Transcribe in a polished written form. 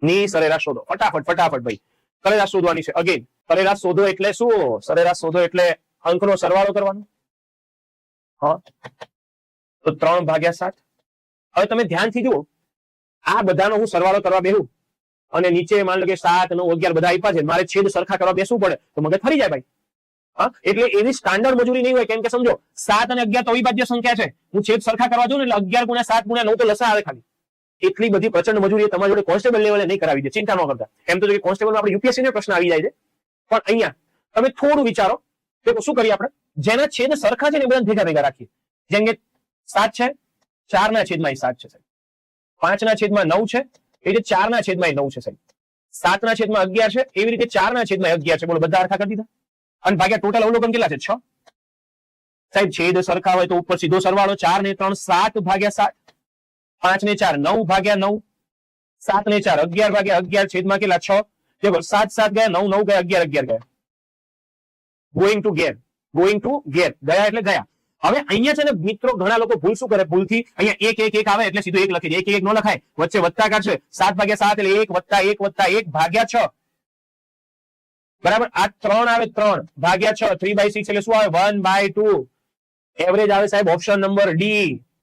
ની સરેરાશ શોધો. ફટાફટ ફટાફટ ભાઈ સરેરાશ શોધવાની છે. અગેન સરેરાશ શોધો એટલે શું? સરેરાશ શોધો એટલે અંકનો સરવાળો કરવાનો. હા, તો 3/7. હવે તમે ધ્યાનથી જુઓ, આ બધાનો હું સરવાળો કરવા બેહું અને નીચે માન લો કે 7, 9, 11 બધા આપ્યા છે, મારે છેદ સરખા કરવા બેસવું પડે તો મગજ ફરી જાય ભાઈ. હા, એટલે એવી સ્ટાન્ડર્ડ મજૂરી નહીં હોય. કેમ કે સમજો 7 અને 11 તો અવિભાજ્ય સંખ્યા છે, હું છેદ સરખા કરવા જાઉં ને એટલે 11 × 7 × 9 તો લસા આવે ખાલી. એટલી બધી પ્રચંડ મજૂરી તમારી જોડે કોન્સ્ટેબલ લેવલે નહીં કરાવી દે. ચિંતા ન કરતા. એમ તો કોન્સ્ટેબલમાં આપણે યુપીએસસી નો પ્રશ્ન આવી જાય છે, પણ અહીંયા તમે થોડું વિચારો કે શું કરીએ આપણે, જેના છેદ સરખા છે ને એ બધા ભેગા ભેગા રાખીએ. જેમ કે 7 છે, 4 ના છેદમાં 7 છે સાહેબ, 5 ના છેદમાં 9 છે, એ રીતે 4 ના છેદમાં 9 છે સાહેબ, 7 ના છેદમાં 11 છે, એવી રીતે 4 ના છેદમાં 11 છે. બોલો બધા સરખા કરી દીધા અને ભાગ્યા ટોટલ અવલોકન કેટલા છે? 6. સાહેબ છેદ સરખા હોય તો ઉપર સીધો સરવાળો. 4 ને 3 7/7, 5 ને 4 9/9, 7 ને 4 11/11, છેદમાં કેટલા? 6. देखो 7 7 ગયા, 9 9 ગયા, 11 11 ગયા. Going to gear, going to gear, ગયા એટલે ગયા. હવે અહીંયા છે ને મિત્રો ઘણા લોકો ભૂલ શું કરે, ભૂલથી અહીંયા 1 1 1 આવે એટલે સીધું 1 લખી દે. 1 1 ન લખાય, વચ્ચે વત્તાકાર છે. 7/7 એટલે 1 + 1 + 1/6. બરાબર. આ 3 આવે, 3/6, 3/6 એટલે શું આવે? 1/2. એવરેજ આવે સાહેબ ઓપ્શન નંબર ડી.